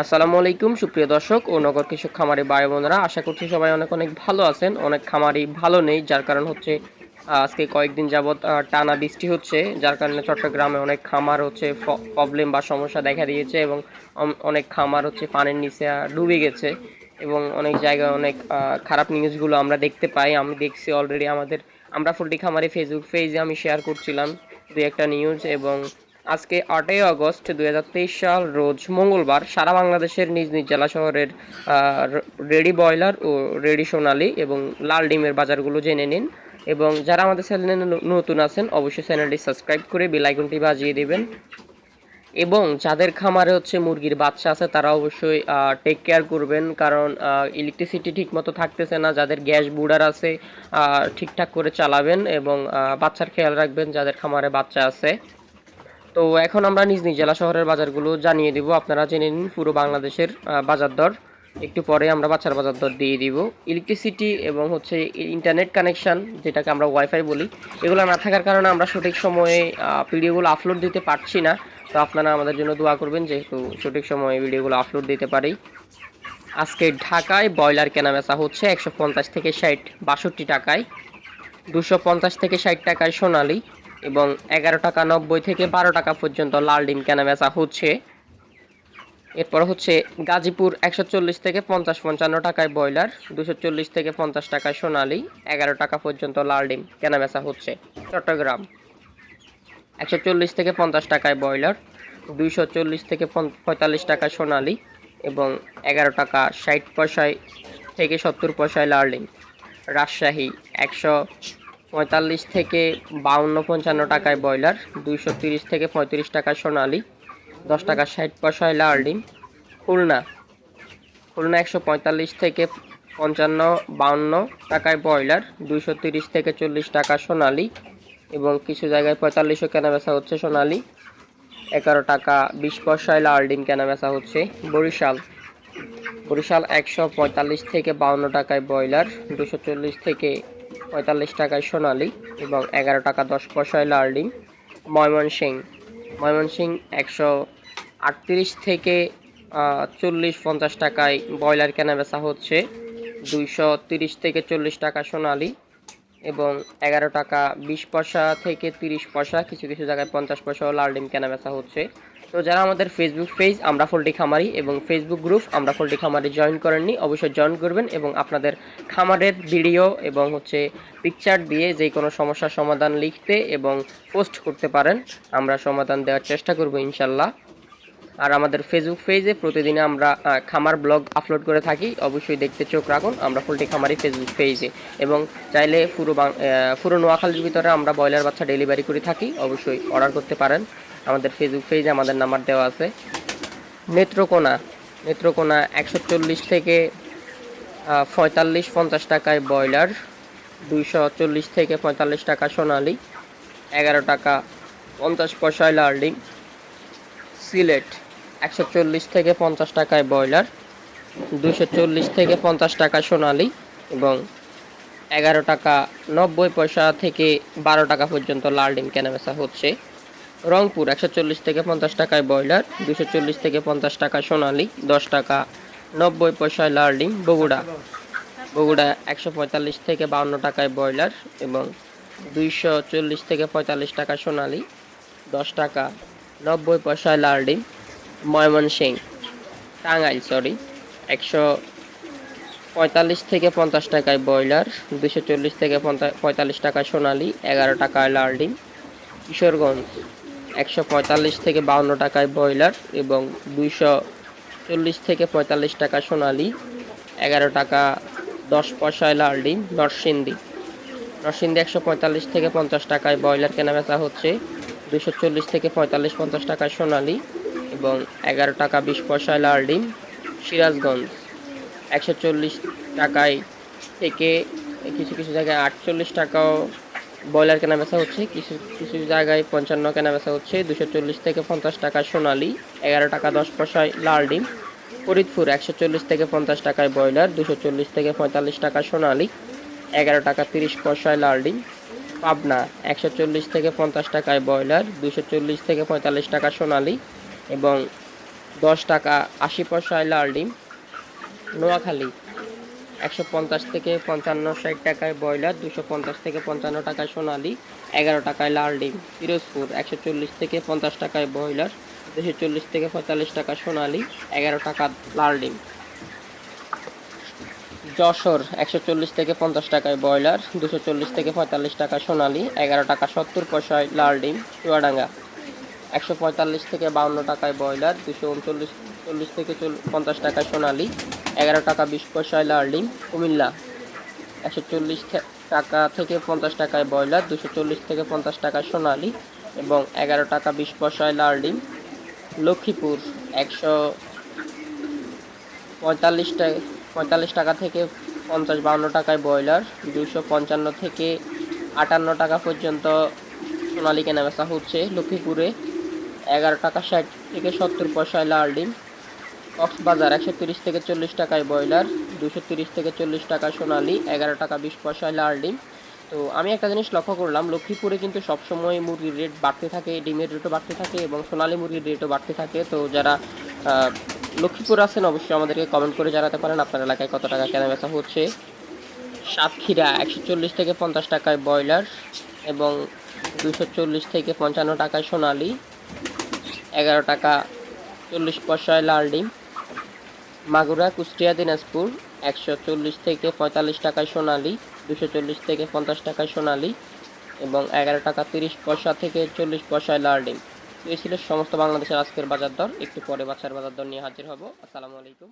আসসালামু আলাইকুম সুপ্রিয় দর্শক ও নগর কৃষক খামারি ভাই বোনেরা, আশা করছি সবাই অনেক অনেক ভালো আছেন। অনেক খামারি ভালো নেই, যার কারণ হচ্ছে আজকে কয়েকদিন যাবৎ টানা বৃষ্টি হচ্ছে, যার কারণে চট্টগ্রামে অনেক খামার হচ্ছে প্রবলেম বা সমস্যা দেখা দিয়েছে এবং অনেক খামার হচ্ছে পানির নিচে ডুবে গেছে এবং অনেক জায়গায় অনেক খারাপ নিউজগুলো আমরা দেখতে পাই। আমি দেখছি অলরেডি আমাদের আমরা পোল্ট্রি খামারি ফেসবুক পেজে আমি শেয়ার করছিলাম দুই একটা নিউজ। এবং আজকে 8ই আগস্ট 2023 সাল রোজ মঙ্গলবার সারা বাংলাদেশের নিজ নিজ জেলা শহরের রেডি ব্রয়লার ও রেডি সোনালী এবং লাল ডিমের বাজারগুলো জেনে নিন। এবং যারা আমাদের চ্যানেলে নতুন আছেন অবশ্যই চ্যানেলটি সাবস্ক্রাইব করে বেল আইকনটি বাজিয়ে দেবেন। এবং যাদের খামারে হচ্ছে মুরগির বাচ্চা আছে তারা অবশ্যই টেক কেয়ার করবেন, কারণ ইলেকট্রিসিটি ঠিকমতো থাকতেছে না। যাদের গ্যাস বুডার আছে ঠিকঠাক করে চালাবেন এবং বাচ্চার খেয়াল রাখবেন যাদের খামারে বাচ্চা আছে। তো এখন আমরা নিজ নিজ জেলা শহরের বাজারগুলো জানিয়ে দিব, আপনারা জেনে নিন পুরো বাংলাদেশের বাজার দর। একটু পরে আমরা বাচ্চার বাজার দর দিয়ে দিব। ইলেকট্রিসিটি এবং হচ্ছে ইন্টারনেট কানেকশান, যেটাকে আমরা ওয়াইফাই বলি, এগুলো না থাকার কারণে আমরা সঠিক সময়ে ভিডিওগুলো আপলোড দিতে পারছি না। তো আপনারা আমাদের জন্য দোয়া করবেন যেহেতু সঠিক সময়ে ভিডিওগুলো আপলোড দিতে পারি। আজকে ঢাকায় ব্রয়লার কেনাবেচা হচ্ছে 150 থেকে 60 62 টাকায়, 250 থেকে 60 টাকায় সোনালী এবং 11 টাকা 90 থেকে 12 টাকা পর্যন্ত লাল ডিম কেনাবেচা হচ্ছে। এরপর হচ্ছে গাজীপুর 140 থেকে 50-55 টাকায় ব্রয়লার, 240 থেকে 50 টাকায় সোনালী, 11 টাকা পর্যন্ত লাল ডিম কেনাবেচা হচ্ছে। চট্টগ্রাম 140 থেকে 50 টাকায় ব্রয়লার, 240 থেকে 45 টাকায় সোনালী এবং 11 টাকা 60 পয়সায় থেকে 70 পয়সায় লাল ডিম। রাজশাহী 145 থেকে 52-55 টাকায় ব্রয়লার, 230 থেকে 35 টাকায় সোনালী, 10 টাকা 60 পয়সায় লাল ডিম। খুলনা 145 থেকে 55-52 টাকায় ব্রয়লার, 230 থেকে 40 টাকা সোনালী এবং কিছু জায়গায় 45ও কেনাবেচা হচ্ছে সোনালী, 11 টাকা 20 পয়সায় লাল ডিম কেনাবেচা হচ্ছে। বরিশাল 145 থেকে 52 টাকায় ব্রয়লার, 240 থেকে 45 টাকায় সোনালী এবং 11 টাকা 10 পয়সায় লাল ডিম। ময়মনসিংহ 138 থেকে 40-50 টাকায় ব্রয়লার কেনাবেচা হচ্ছে, 230 থেকে 40 টাকা সোনালী এবং 11 টাকা 20 পয়সা থেকে 30 পয়সা, কিছু কিছু জায়গায় 50 পয়সাও লাল ডিম কেনাবেচা হচ্ছে। তো যারা আমাদের ফেসবুক পেজ আমরা পোল্ট্রি খামারি এবং ফেসবুক গ্রুপ আমরা পোল্ট্রি খামারি জয়েন করেননি অবশ্যই জয়েন করবেন এবং আপনাদের খামারের ভিডিও এবং হচ্ছে পিকচার দিয়ে যে কোনো সমস্যার সমাধান লিখতে এবং পোস্ট করতে পারেন, আমরা সমাধান দেওয়ার চেষ্টা করব ইনশাল্লাহ। আর আমাদের ফেসবুক পেজে প্রতিদিন আমরা খামার ব্লগ আপলোড করে থাকি, অবশ্যই দেখতে চোখ রাখুন আমরা পোল্ট্রি খামারি ফেসবুক পেজে। এবং চাইলে পুরো নোয়াখালীর ভিতরে আমরা ব্রয়লার বাচ্চা ডেলিভারি করে থাকি, অবশ্যই অর্ডার করতে পারেন। আমাদের ফেসবুক পেজে আমাদের নাম্বার দেওয়া আছে। নেত্রকোনা 140 থেকে 45-50 টাকায় ব্রয়লার, 240 থেকে 45 টাকা সোনালী, 11 টাকা 50 পয়সায় লাল ডিম। সিলেট 140 থেকে 50 টাকায় ব্রয়লার, 240 থেকে 50 টাকা সোনালী এবং 11 টাকা 90 পয়সা থেকে 12 টাকা পর্যন্ত লাল ডিম কেনাবেচা হচ্ছে। রংপুর 140 থেকে 50 টাকায় ব্রয়লার, 240 থেকে 50 টাকা সোনালী, 10 টাকা 90 পয়সায় লাল ডিম। বগুড়া 145 থেকে 52 টাকায় ব্রয়লার এবং 240 থেকে 45 টাকা সোনালী, 10 টাকা 90 পয়সায় লাল ডিম। ময়মনসিংহ টাঙ্গাইল 145 থেকে 50 টাকায় ব্রয়লার, 240 থেকে 45 টাকা সোনালী, 11 টাকায় লাল ডিম। কিশোরগঞ্জ 145 থেকে 52 টাকায় ব্রয়লার এবং 240 থেকে 45 টাকা সোনালী, 11 টাকা 10 পয়সায় লাল ডিম। নরসিংদী 145 থেকে 50 টাকায় ব্রয়লার কেনাবেচা হচ্ছে, 240 থেকে 45-50 টাকায় সোনালী এবং 11 টাকা 20 পয়সায় লাল ডিম। সিরাজগঞ্জ 140 টাকায় থেকে কিছু কিছু জায়গায় 48 টাকাও ব্রয়লার কেনাবেচা হচ্ছে, কিছু কিছু জায়গায় 55 কেনাবেচা হচ্ছে। 240 থেকে 50 টাকা সোনালী, 11 টাকা 10 পয়সায় লাল ডিম। ফরিদপুর 140 থেকে 50 টাকায় ব্রয়লার, 240 থেকে 45 টাকা সোনালী, 11 টাকা 30 পয়সায় লাল ডিম। পাবনা 140 থেকে 50 টাকায় ব্রয়লার, 240 থেকে 45 টাকা সোনালী এবং 10 টাকা 80 পয়সায় লাল ডিম। নোয়াখালী 150 থেকে 55-60 টাকায় ব্রয়লার, 250 থেকে 55 টাকায় সোনালী, 11 টাকায় লাল ডিম। পিরোজপুর 140 থেকে 50 টাকায় ব্রয়লার, 240 থেকে 45 টাকা সোনালী, 11 টাকা লাল ডিম। যশোর 140 থেকে 50 টাকায় ব্রয়লার, 240 থেকে 45 টাকা সোনালী, 11 টাকা 70 পয়সায় লাল ডিম। চুয়াডাঙ্গা 145 থেকে 52 টাকায় ব্রয়লার, 239 থেকে 50 টাকায় সোনালী, 11 টাকা 20 পয়সায় লাল ডিম। কুমিল্লা 140 টাকা থেকে 50 টাকায় ব্রয়লার, 240 থেকে 50 টাকায় সোনালী এবং 11 টাকা 20 পয়সায় লাল ডিম। লক্ষ্মীপুর 145 টাকা থেকে 50-52 টাকায় ব্রয়লার, 255 থেকে 58 টাকা পর্যন্ত সোনালী কেনাবেচা হচ্ছে। লক্ষ্মীপুরে 11 টাকা 60 থেকে 70 পয়সায় লাল ডিম। কক্সবাজার 130 থেকে 40 টাকায় ব্রয়লার, 230 থেকে 40 টাকায় সোনালী, 11 টাকা 20 পয়সায় লাল ডিম। তো আমি একটা জিনিস লক্ষ্য করলাম, লক্ষ্মীপুরে কিন্তু সবসময় মুরগির রেট বাড়তে থাকে, ডিমের রেটও বাড়তে থাকে এবং সোনালী মুরগির রেটও বাড়তে থাকে। তো যারা লক্ষ্মীপুর আছেন অবশ্যই আমাদেরকে কমেন্ট করে জানাতে পারেন আপনার এলাকায় কত টাকা কেনাবেচা হচ্ছে। সাতক্ষীরা 140 থেকে 50 টাকায় ব্রয়লার এবং 240 থেকে 55 টাকায় সোনালী, 11 টাকা 40 পয়সায় লাল ডিম। মাগুরা কুষ্টিয়া দিনাজপুর 140 থেকে 45 টাকায় সোনালী, 240 থেকে 50 টাকায় সোনালী এবং 11 টাকা 30 পয়সা থেকে 40 পয়সায় লাল ডিম। তো এই ছিল সমস্ত বাংলাদেশের আজকের বাজার দর। একটু পরে বাজার দর নিয়ে হাজির হব। আসসালামু আলাইকুম।